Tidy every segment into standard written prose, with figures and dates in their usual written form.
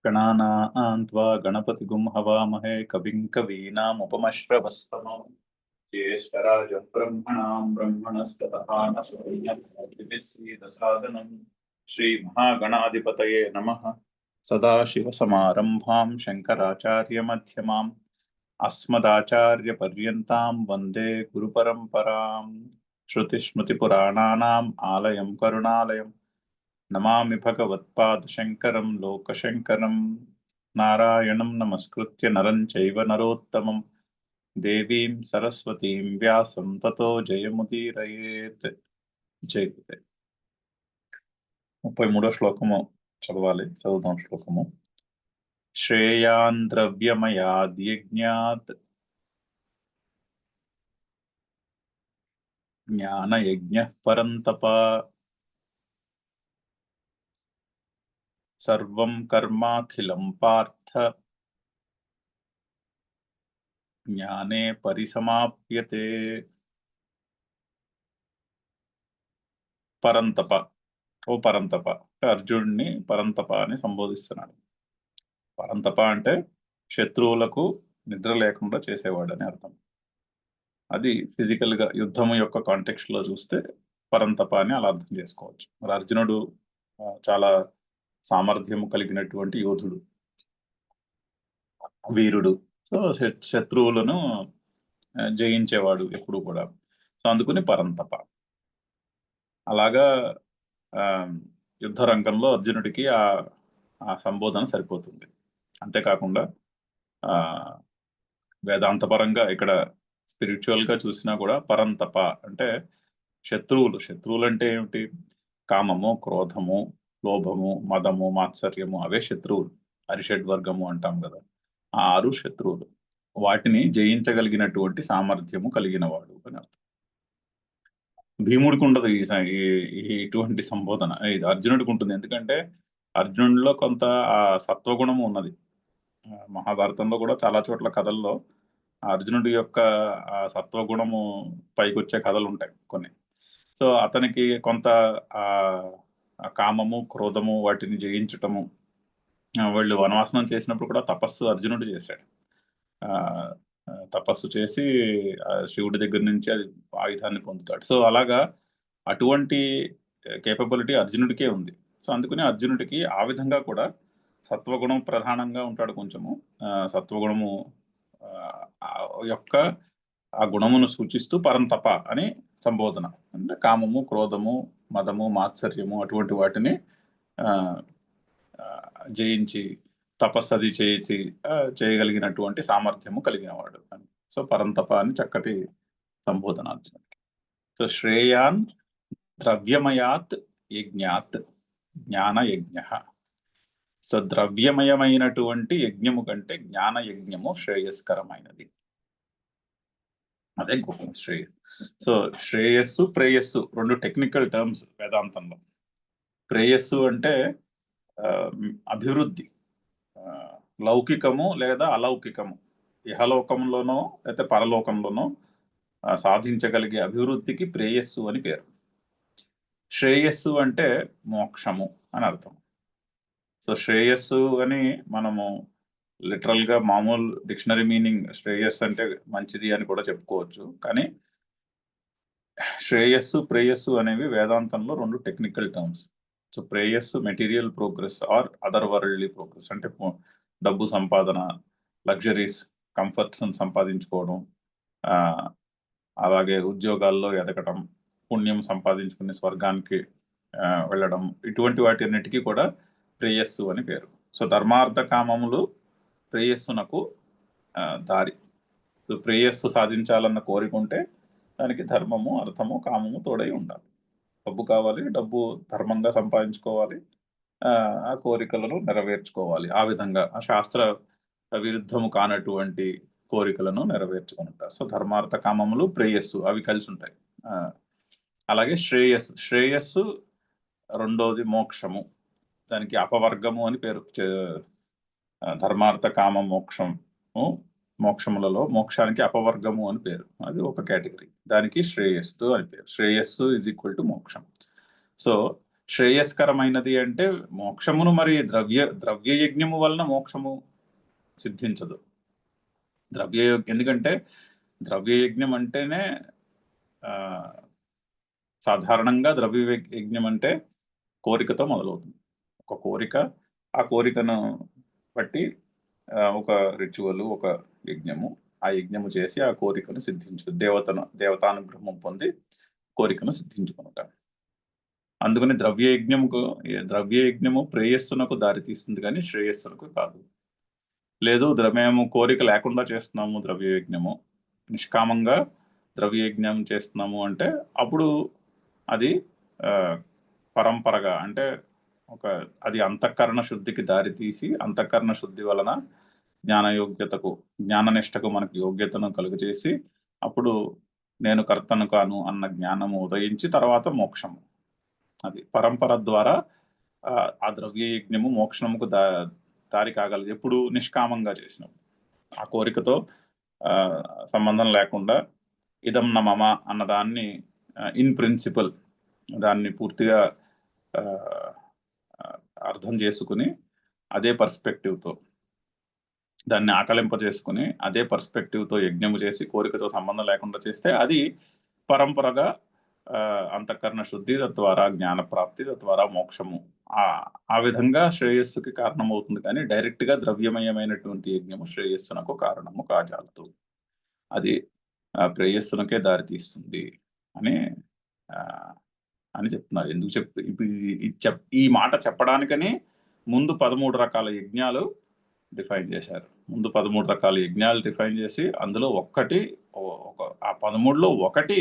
गणानां त्वा गणपतिगुं हवामहे कविं कवीनामुपमश्रवस्तमम् ज्येष्ठराजं ब्रह्मणां ब्रह्मणस्पतः श्रीमहागणाधिपतये नमः। सदाशिवसमारम्भां शङ्कराचार्यमध्यमाम् अस्मदाचार्यपर्यन्तां वन्दे गुरुपरम्पराम्। श्रुतिस्मृतिपुराणानाम् आलयं करुणालयम् नमामि भगवत्पादशङ्करं लोकशङ्करं। नारायणं नमस्कृत्य नरं चैव नरोत्तमं देवीं सरस्वतीं व्यासं ततो जयमुदीरयेत्। జయగురుదేవ్. 33వ శ్లోకము చదువుదాం. శ్లోకము శ్రేయాన్ ద్రవ్యమయాద్యజ్ఞాత్ జ్ఞానయజ్ఞః పరంతప సర్వం కర్మాఖిలం పార్థ జ్ఞానే పరిసమాప్యతే. పరంతప, ఓ పరంతప. అర్జునుడిని పరంతప అని సంబోధిస్తున్నాడు. పరంతప అంటే శత్రువులకు నిద్ర లేకుండా చేసేవాడు అని అర్థం. అది ఫిజికల్ గా యుద్ధం యొక్క కాంటెక్స్ట్ లో చూస్తే పరంతప అని అలా అర్థం చేసుకోవచ్చు. మరి అర్జునుడు చాలా సామర్థ్యము కలిగినటువంటి యోధుడు, వీరుడు. సో శత్రువులను జయించేవాడు ఎప్పుడు కూడా. సో అందుకని పరంతప. అలాగా యుద్ధ రంగంలో అర్జునుడికి ఆ సంబోధన సరిపోతుంది. అంతేకాకుండా వేదాంతపరంగా ఇక్కడ స్పిరిచువల్ గా చూసినా కూడా పరంతప అంటే శత్రువులు అంటే ఏమిటి? కామము, క్రోధము, లోభము, మదము, మాత్సర్యము, అవే శత్రువులు. అరిషడ్వర్గము అంటాం కదా, ఆ 6 శత్రువులు. వాటిని జయించగలిగినటువంటి సామర్థ్యము కలిగిన వాడు అని అర్థం. భీముడికి ఉండదు ఇటువంటి సంబోధన, ఇది అర్జునుడికి ఉంటుంది. ఎందుకంటే అర్జునుడిలో కొంత ఆ సత్వగుణము ఉన్నది. మహాభారతంలో కూడా చాలా చోట్ల కథల్లో అర్జునుడి యొక్క ఆ సత్వగుణము పైకి వచ్చే కథలు ఉంటాయి కొన్ని. సో అతనికి కొంత ఆ కామము, క్రోధము వాటిని జయించటము. వాళ్ళు వనవాసనం చేసినప్పుడు కూడా తపస్సు అర్జునుడు చేశాడు. తపస్సు చేసి శివుడి దగ్గర నుంచి అది ఆయుధాన్ని పొందుతాడు. సో అలాగా అటువంటి కేపబిలిటీ అర్జునుడికే ఉంది. సో అందుకని అర్జునుడికి ఆ విధంగా కూడా సత్వగుణం ప్రధానంగా ఉంటాడు. కొంచెము సత్వగుణము యొక్క ఆ గుణమును సూచిస్తూ పరంతప అని సంబోధన. అంటే కామము, క్రోధము, మదము, మాత్సర్యము అటువంటి వాటిని జయించి తపస్సది చేసి చేయగలిగినటువంటి సామర్థ్యము కలిగిన వాడు అని. సో పరంతప అని చక్కటి సంబోధన అర్జునుడికి. సో శ్రేయాన్ ద్రవ్యమయాత్ యజ్ఞాత్ జ్ఞాన యజ్ఞ. సో ద్రవ్యమయమైనటువంటి యజ్ఞము కంటే జ్ఞాన యజ్ఞము శ్రేయస్కరమైనది. అదే గొప్ప సో శ్రేయస్సు, ప్రేయస్సు 2 టెక్నికల్ టర్మ్స్ వేదాంతంలో. ప్రేయస్సు అంటే అభివృద్ధి, లౌకికము లేదా అలౌకికము, ఇహలోకంలోనో లేకపోతే పరలోకంలోనో సాధించగలిగే అభివృద్ధికి ప్రేయస్సు అని పేరు. శ్రేయస్సు అంటే మోక్షము అని అర్థం. సో శ్రేయస్సు అని మనము లిటరల్ గా మామూలు డిక్షనరీ మీనింగ్ శ్రేయస్సు అంటే మంచిది అని కూడా చెప్పుకోవచ్చు. కానీ శ్రేయస్సు, ప్రేయస్సు అనేవి వేదాంతంలో 2 టెక్నికల్ టర్మ్స్. సో ప్రేయస్సు material progress or other worldly progress, అంటే డబ్బు సంపాదన, లగ్జరీస్, కంఫర్ట్స్ సంపాదించుకోవడం, అలాగే ఉద్యోగాల్లో ఎదగడం, పుణ్యం సంపాదించుకుని స్వర్గానికి వెళ్ళడం, ఇటువంటి వాటి అన్నిటికీ కూడా ప్రేయస్సు అని పేరు. సో ధర్మార్థ కామములు ప్రేయస్సునకు దారి. సో ప్రేయస్సు సాధించాలన్న కోరిక ఉంటే దానికి ధర్మము, అర్థము, కామము తోడై ఉండాలి. డబ్బు కావాలి, డబ్బు ధర్మంగా సంపాదించుకోవాలి, ఆ కోరికలను నెరవేర్చుకోవాలి. ఆ విధంగా ఆ శాస్త్ర విరుద్ధము కానటువంటి కోరికలను నెరవేర్చుకుంటారు. సో ధర్మార్థ కామములు, ప్రేయస్సు అవి కలిసి ఉంటాయి. అలాగే శ్రేయస్సు రెండోది మోక్షము, దానికి అపవర్గము అని పేరు. ధర్మార్థ కామ మోక్షములలో మోక్షానికి అపవర్గము అని పేరు. అది ఒక కేటగిరీ. దానికి శ్రేయస్సు అని పేరు. శ్రేయస్సు ఈజ్ ఈక్వల్ టు మోక్షం. సో శ్రేయస్కరమైనది అంటే మోక్షమును మరి ద్రవ్య యజ్ఞము వలన మోక్షము సిద్ధించదు. ఎందుకంటే ద్రవ్య యజ్ఞం అంటేనే సాధారణంగా ద్రవ్య యజ్ఞం అంటే కోరికతో మొదలవుతుంది. ఒక కోరిక, ఆ కోరికను బట్టి ఒక రిచువల్, ఒక యజ్ఞము, ఆ యజ్ఞము చేసి ఆ కోరికను దేవతానుగ్రహం పొంది కోరికను సిద్ధించుకుంటాం. అందుకని ద్రవ్య యజ్ఞము ప్రేయస్సునకు దారితీస్తుంది కానీ శ్రేయస్సునకు కాదు. లేదు మేము కోరిక లేకుండా చేస్తున్నాము ద్రవ్య యజ్ఞము, నిష్కామంగా ద్రవ్య యజ్ఞం చేస్తున్నాము అంటే అప్పుడు అది పరంపరగా అంటే అది అంతఃకరణ శుద్ధికి దారితీసి అంతఃకరణ శుద్ధి వలన జ్ఞాననిష్టకు మనకు యోగ్యతను కలుగజేసి అప్పుడు నేను కర్తను కాను అన్న జ్ఞానము ఉదయించి తర్వాత మోక్షము. అది పరంపర ద్వారా ఆ ద్రవ్య యజ్ఞము మోక్షముకు దారి కాగలదు ఎప్పుడు నిష్కామంగా చేసినప్పుడు, ఆ కోరికతో సంబంధం లేకుండా ఇదం న మమ అన్నదాన్ని ఇన్ ప్రిన్సిపల్ దాన్ని పూర్తిగా అర్థం చేసుకుని అదే పర్స్పెక్టివ్తో దాన్ని ఆకలింపజేసుకుని అదే పర్స్పెక్టివ్తో యజ్ఞము చేసి కోరికతో సంబంధం లేకుండా చేస్తే అది పరంపరగా అంతఃకరణ శుద్ధి, తద్వారా జ్ఞానప్రాప్తి, తద్వారా మోక్షము ఆ విధంగా శ్రేయస్సుకి కారణమవుతుంది. కానీ డైరెక్ట్గా ద్రవ్యమయమైనటువంటి యజ్ఞము శ్రేయస్సునకు కారణము కాజాలదు. అది ప్రేయస్సునకే దారితీస్తుంది అని చెప్తున్నారు. ఎందుకు ఈ మాట చెప్పడానికని ముందు 13 రకాల యజ్ఞాలు డిఫైన్ చేశారు. ముందు 13 రకాల యజ్ఞాలు డిఫైన్ చేసి అందులో ఆ 13లో ఒకటి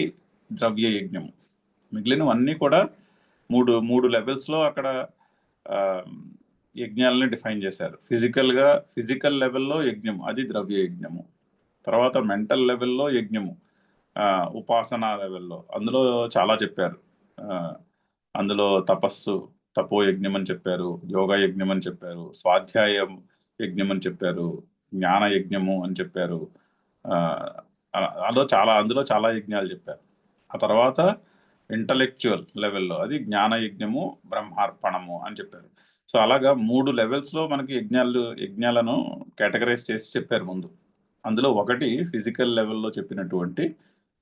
ద్రవ్య యజ్ఞము. మిగిలినవన్నీ కూడా మూడు లెవెల్స్లో అక్కడ యజ్ఞాలని డిఫైన్ చేశారు. ఫిజికల్ లెవెల్లో యజ్ఞం, అది ద్రవ్య యజ్ఞము. తర్వాత మెంటల్ లెవెల్లో యజ్ఞము, ఉపాసనా లెవెల్లో అందులో చాలా చెప్పారు. అందులో తపో యజ్ఞం అని చెప్పారు, యోగా యజ్ఞం అని చెప్పారు, స్వాధ్యాయం యజ్ఞం అని చెప్పారు, జ్ఞాన యజ్ఞము అని చెప్పారు. అందులో చాలా యజ్ఞాలు చెప్పారు. ఆ తర్వాత ఇంటలెక్చువల్ లెవెల్లో అది జ్ఞాన యజ్ఞము, బ్రహ్మార్పణము అని చెప్పారు. సో అలాగా 3 లెవెల్స్లో మనకి యజ్ఞాలను కేటగరైజ్ చేసి చెప్పారు ముందు. అందులో ఒకటి ఫిజికల్ లెవెల్లో చెప్పినటువంటి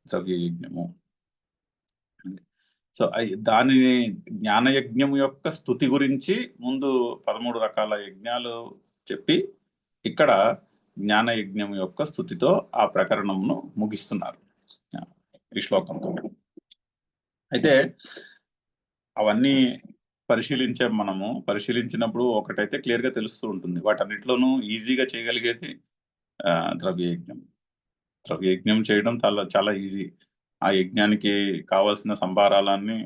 ద్రవ్య యజ్ఞము. సో దానిని జ్ఞానయజ్ఞం యొక్క స్తుతి గురించి ముందు 13 రకాల యజ్ఞాలు చెప్పి ఇక్కడ జ్ఞానయజ్ఞం యొక్క స్తుతితో ఆ ప్రకరణంను ముగిస్తున్నారు ఈ శ్లోకంతో. అయితే అవన్నీ పరిశీలించినప్పుడు ఒకటైతే క్లియర్గా తెలుస్తూ ఉంటుంది, వాటన్నిటిలోనూ ఈజీగా చేయగలిగేది ద్రవ్యయజ్ఞం చేయడం చాలా ఈజీ. ఆ యజ్ఞానికి కావాల్సిన సంభారాలన్నీ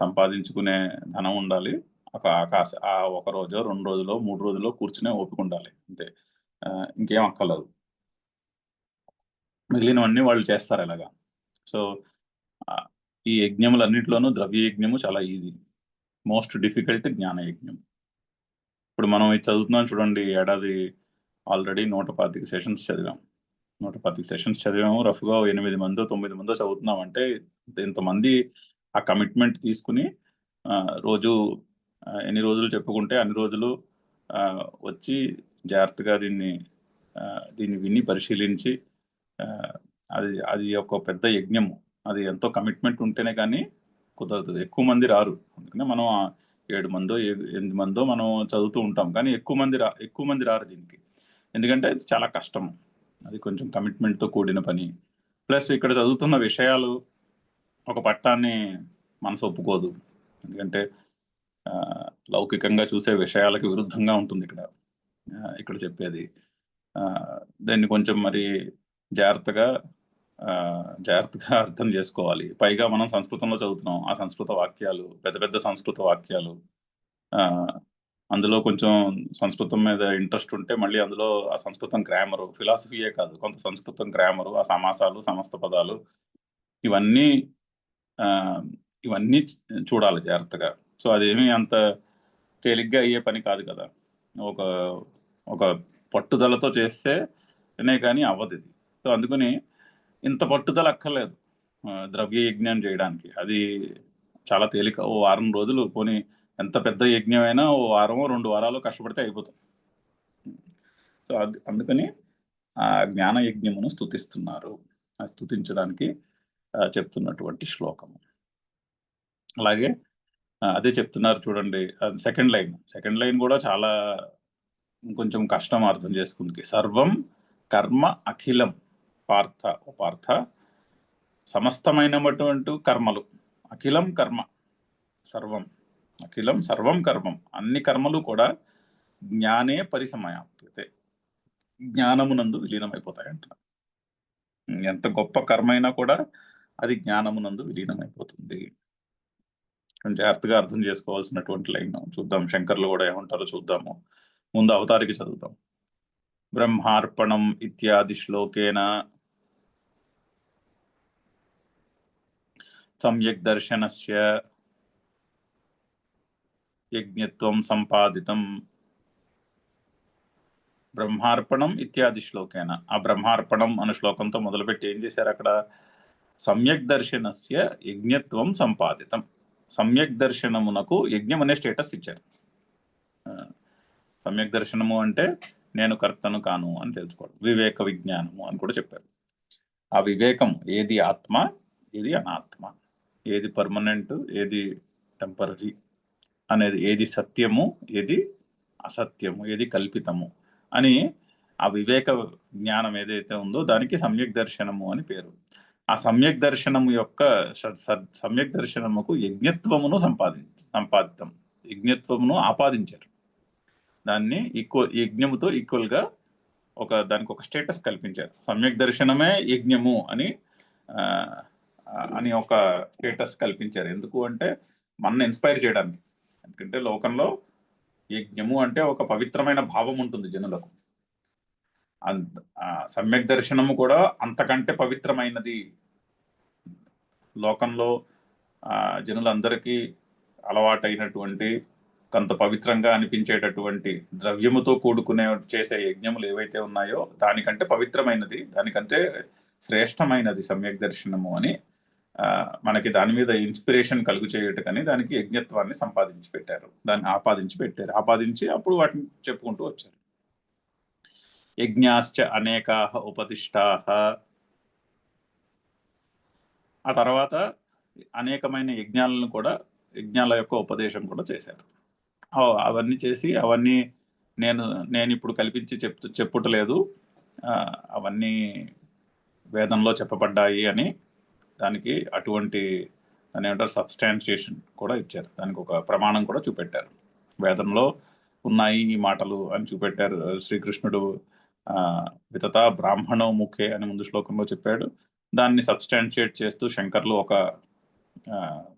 సంపాదించుకునే ధనం ఉండాలి, ఒక రోజు 2 రోజులో 3 రోజుల్లో కూర్చునే ఓపిక ఉండాలి, అంతే. ఇంకేం అక్కర్లేదు. మిగిలినవన్నీ వాళ్ళు చేస్తారు ఇలాగా. సో ఈ యజ్ఞములన్నింటిలోనూ ద్రవ్య యజ్ఞము చాలా ఈజీ. మోస్ట్ డిఫికల్ట్ జ్ఞాన యజ్ఞం. ఇప్పుడు మనం ఇది చదువుతున్నాం చూడండి, ఏడాది ఆల్రెడీ 125 సెషన్స్ చదివాం. 125 సెషన్స్ చదివాము. రఫ్గా 8 మందో 9 మందో చదువుతున్నాం అంటే ఇంతమంది ఆ కమిట్మెంట్ తీసుకుని రోజు ఎన్ని రోజులు చెప్పుకుంటే అన్ని రోజులు వచ్చి జాగ్రత్తగా దీన్ని విని పరిశీలించి అది ఒక పెద్ద యజ్ఞము. అది ఎంతో కమిట్మెంట్ ఉంటేనే కానీ కుదరదు. ఎక్కువ మంది రారు. అందుకనే మనం 7 మందో 8 మందో మనం చదువుతూ ఉంటాం, కానీ ఎక్కువ మంది రారు దీనికి. ఎందుకంటే అది చాలా కష్టం, అది కొంచెం కమిట్మెంట్తో కూడిన పని. ప్లస్ ఇక్కడ చదువుతున్న విషయాలు ఒక పట్టాన్ని మనసు ఒప్పుకోదు, ఎందుకంటే లౌకికంగా చూసే విషయాలకు విరుద్ధంగా ఉంటుంది ఇక్కడ చెప్పేది. దాన్ని కొంచెం మరి జాగ్రత్తగా అర్థం చేసుకోవాలి. పైగా మనం సంస్కృతంలో చదువుతున్నాం, ఆ సంస్కృత వాక్యాలు పెద్ద సంస్కృత వాక్యాలు, అందులో కొంచెం సంస్కృతం మీద ఇంట్రెస్ట్ ఉంటే మళ్ళీ అందులో ఆ సంస్కృతం గ్రామరు, ఫిలాసఫీయే కాదు, కొంత సంస్కృతం గ్రామరు, ఆ సమాసాలు, సమస్త పదాలు, ఇవన్నీ చూడాలి జాగ్రత్తగా. సో అదేమీ అంత తేలిగ్గా అయ్యే పని కాదు కదా. ఒక పట్టుదలతో చేస్తేనే కానీ అవ్వదు ఇది. సో అందుకని ఇంత పట్టుదల అక్కర్లేదు ద్రవ్య యజ్ఞం చేయడానికి. అది చాలా తేలిక. ఓ వారం రోజులు పోనీ ఎంత పెద్ద యజ్ఞమైనా ఓ వారమో 2 వారాలు కష్టపడితే అయిపోతుంది. సో అందుకని ఆ జ్ఞాన యజ్ఞమును స్తుతిస్తున్నారు. స్తుతించడానికి చెప్తున్నటువంటి శ్లోకము. అలాగే అదే చెప్తున్నారు చూడండి. సెకండ్ లైన్ కూడా చాలా కొంచెం కష్టం అర్థం చేసుకుందికి. సర్వం కర్మ అఖిలం పార్థ సమస్తమైనటువంటి కర్మలు, అఖిలం కర్మ, సర్వం కర్మం, అన్ని కర్మలు కూడా జ్ఞానే పరిసమాప్యతే, జ్ఞానమునందు విలీనమైపోతాయంట. ఎంత గొప్ప కర్మ అయినా కూడా అది జ్ఞానమునందు విలీనమైపోతుంది. కొంచెం జాగ్రత్తగా అర్థం చేసుకోవాల్సినటువంటి లైన్. చూద్దాం శంకర్లు కూడా ఏమంటారో చూద్దాము. ముందు అవతారికి చదువుతాం. బ్రహ్మార్పణం ఇత్యాది శ్లోకేన సమ్యక్ దర్శనస్య యజ్ఞత్వం సంపాదితం. బ్రహ్మార్పణం ఇత్యాది శ్లోకేన, ఆ బ్రహ్మార్పణం అనే శ్లోకంతో మొదలుపెట్టి ఏం చేశారు అక్కడ? సమ్యక్ దర్శనస్య యజ్ఞత్వం సంపాదితం. సమ్యక్ దర్శనమునకు యజ్ఞం అనే స్టేటస్ ఇచ్చారు. సమ్యక్ దర్శనము అంటే నేను కర్తను కాను అని తెలుసుకోవడం, వివేక విజ్ఞానము అని కూడా చెప్పారు. ఆ వివేకం ఏది ఆత్మ, ఏది అనాత్మ, ఏది పర్మనెంట్, ఏది టెంపరీ అనేది, ఏది సత్యము, ఏది అసత్యము, ఏది కల్పితము అని ఆ వివేక జ్ఞానం ఏదైతే ఉందో దానికి సమ్యక్ దర్శనము అని పేరు. ఆ సమ్యక్ దర్శనము యొక్క సమ్యక్ దర్శనముకు యజ్ఞత్వమును సంపాదితం, యజ్ఞత్వమును ఆపాదించారు. దాన్ని యజ్ఞముతో ఈక్వల్ గా దానికి ఒక స్టేటస్ కల్పించారు. సమ్యక్ దర్శనమే యజ్ఞము అని ఒక స్టేటస్ కల్పించారు. ఎందుకు అంటే మన ఇన్స్పైర్ చేయడానికి. ఎందుకంటే లోకంలో యజ్ఞము అంటే ఒక పవిత్రమైన భావం ఉంటుంది జనులకు. సమ్యక్ దర్శనము కూడా అంతకంటే పవిత్రమైనది. లోకంలో జనులందరికీ అలవాటైనటువంటి కొంత పవిత్రంగా అనిపించేటటువంటి ద్రవ్యముతో కూడుకునే చేసే యజ్ఞములు ఏవైతే ఉన్నాయో దానికంటే పవిత్రమైనది, దానికంటే శ్రేష్టమైనది సమ్యక్ దర్శనము అని మనకి దాని మీద ఇన్స్పిరేషన్ కలుగు చేయటకని దానికి యజ్ఞత్వాన్ని సంపాదించి పెట్టారు, దాన్ని ఆపాదించి అప్పుడు వాటిని చెప్పుకుంటూ వచ్చారు. యజ్ఞాశ్చ అనేకాః ఉపదిష్టాః. ఆ తర్వాత అనేకమైన యజ్ఞాల యొక్క ఉపదేశం కూడా చేశారు. అవన్నీ చేసి అవన్నీ నేను ఇప్పుడు కల్పించి చెప్పుటలేదు, అవన్నీ వేదంలో చెప్పబడ్డాయి అని దానికి అటువంటి దాని ఏమంటారు సబ్స్టాన్షియేషన్ కూడా ఇచ్చారు. దానికి ఒక ప్రమాణం కూడా చూపెట్టారు. వేదంలో ఉన్నాయి ఈ మాటలు అని చూపెట్టారు. శ్రీకృష్ణుడు వితత బ్రాహ్మణో ముఖే అని ముందు శ్లోకంలో చెప్పాడు. దాన్ని సబ్స్టాన్షియేట్ చేస్తూ శంకర్లు ఒక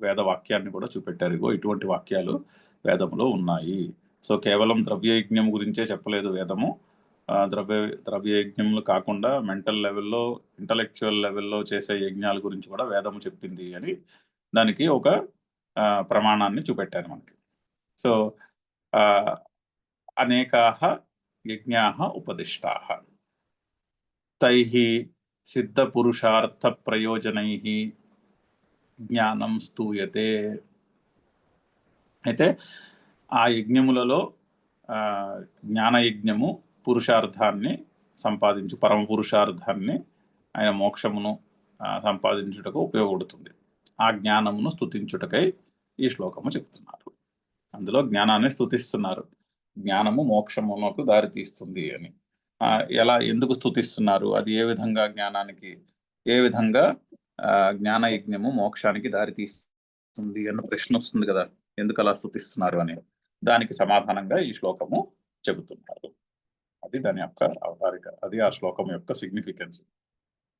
వేద వాక్యాన్ని కూడా చూపెట్టారు. ఇగో ఇటువంటి వాక్యాలు వేదంలో ఉన్నాయి. సో కేవలం ద్రవ్యయజ్ఞం గురించే చెప్పలేదు వేదము. ద్రవ్యయజ్ఞములు కాకుండా మెంటల్ లెవెల్లో, ఇంటలెక్చువల్ లెవెల్లో చేసే యజ్ఞాల గురించి కూడా వేదము చెప్పింది అని దానికి ఒక ప్రమాణాన్ని చూపెట్టారు మనకి. సో అనేకాః యజ్ఞాః ఉపదిష్టాః తైః సిద్ధ పురుషార్థ ప్రయోజనైః జ్ఞానం స్తూయతే. అయితే ఆ యజ్ఞములలో జ్ఞానయజ్ఞము పురుషార్థాన్ని పరమ పురుషార్థాన్ని, ఆయన మోక్షమును సంపాదించుటకు ఉపయోగపడుతుంది. ఆ జ్ఞానమును స్తుతించుటకై ఈ శ్లోకము చెప్తున్నారు. అందులో జ్ఞానాన్ని స్తుతిస్తున్నారు. జ్ఞానము మోక్షమునకు దారి తీస్తుంది అని. ఎందుకు స్తుతిస్తున్నారు, అది ఏ విధంగా జ్ఞానయజ్ఞము మోక్షానికి దారి తీస్తుంది అన్న ప్రశ్న వస్తుంది కదా, ఎందుకు అలా స్తుతిస్తున్నారు అని. దానికి సమాధానంగా ఈ శ్లోకము చెబుతున్నారు. అది దాని యొక్క అవతారిక, అది ఆ శ్లోకం యొక్క సిగ్నిఫికెన్స్.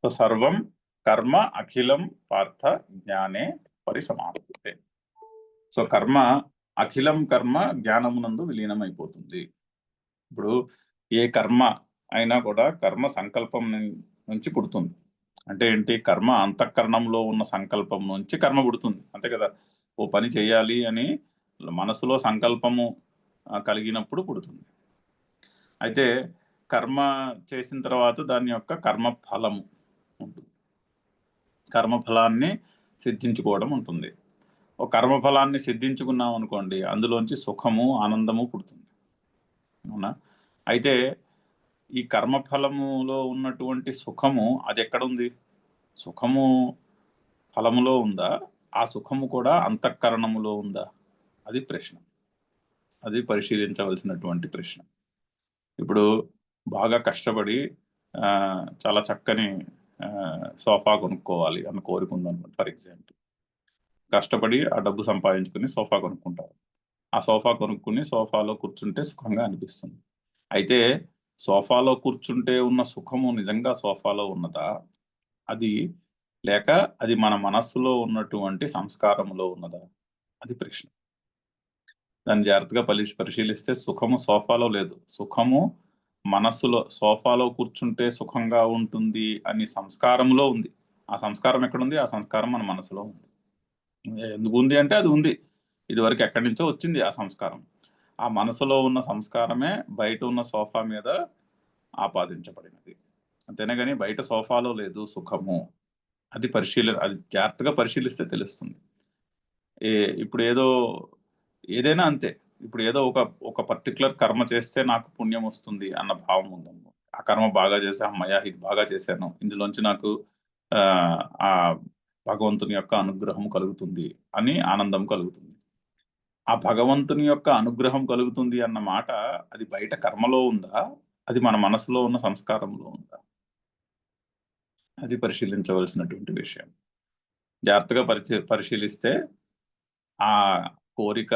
సో సర్వం కర్మ అఖిలం పార్థ జ్ఞానే పరిసమాప్యతే. సో అఖిలం కర్మ జ్ఞానమునందు విలీనమైపోతుంది. ఇప్పుడు ఏ కర్మ అయినా కూడా కర్మ సంకల్పం నుంచి పుడుతుంది. అంటే ఏంటి? కర్మ అంతఃకరణంలో ఉన్న సంకల్పం నుంచి కర్మ పుడుతుంది, అంతే కదా. ఓ పని చేయాలి అని మనసులో సంకల్పము కలిగినప్పుడు పుడుతుంది. అయితే కర్మ చేసిన తర్వాత దాని యొక్క కర్మ ఫలము ఉంటుంది, కర్మఫలాన్ని సిద్ధించుకోవడం ఉంటుంది. ఒక కర్మఫలాన్ని సిద్ధించుకున్నాం అనుకోండి, అందులోంచి సుఖము ఆనందము పుడుతుంది. అవునా? అయితే ఈ కర్మఫలములో ఉన్నటువంటి సుఖము అది ఎక్కడుంది? సుఖము ఫలములో ఉందా? ఆ సుఖము కూడా అంతఃకరణములో ఉందా? అది ప్రశ్న. అది పరిశీలించవలసినటువంటి ప్రశ్న. ఇప్పుడు బాగా కష్టపడి చాలా చక్కని సోఫా కొనుక్కోవాలి అన్న కోరిక ఉందనుకోండి. ఫర్ ఎగ్జాంపుల్, కష్టపడి ఆ డబ్బు సంపాదించుకుని సోఫా కొనుక్కుంటారు. ఆ సోఫా కొనుక్కుని సోఫాలో కూర్చుంటే సుఖంగా అనిపిస్తుంది. అయితే సోఫాలో కూర్చుంటే ఉన్న సుఖము నిజంగా సోఫాలో ఉన్నదా? అది లేక అది మన మనస్సులో ఉన్నటువంటి సంస్కారములో ఉన్నదా? అది ప్రశ్న. దాన్ని జాగ్రత్తగా పరిశీలిస్తే సుఖము సోఫాలో లేదు. సుఖము మనస్సులో, సోఫాలో కూర్చుంటే సుఖంగా ఉంటుంది అని సంస్కారంలో ఉంది. ఆ సంస్కారం ఎక్కడుంది? ఆ సంస్కారం మన మనసులో ఉంది. ఎందుకు ఉంది అంటే అది ఉంది. ఇదివరకు ఎక్కడి నుంచో వచ్చింది ఆ సంస్కారం. ఆ మనసులో ఉన్న సంస్కారమే బయట ఉన్న సోఫా మీద ఆపాదించబడినది. అంతేనే గాని బయట సోఫాలో లేదు సుఖము. అది అది జాగ్రత్తగా పరిశీలిస్తే తెలుస్తుంది. ఇప్పుడు ఏదైనా అంతే. ఇప్పుడు ఏదో ఒక పర్టిక్యులర్ కర్మ చేస్తే నాకు పుణ్యం వస్తుంది అన్న భావం ఉందనుకో. ఆ కర్మ బాగా చేస్తే హమ్మయ్య! ఇది బాగా చేశాను. ఇందులోంచి నాకు ఆ భగవంతుని యొక్క అనుగ్రహం కలుగుతుంది అని ఆనందం కలుగుతుంది. ఆ భగవంతుని యొక్క అనుగ్రహం కలుగుతుంది అన్న మాట అది బయట కర్మలో ఉందా? అది మన మనసులో ఉన్న సంస్కారంలో ఉందా? అది పరిశీలించవలసినటువంటి విషయం. జాగ్రత్తగా పరిశీలిస్తే ఆ కోరిక,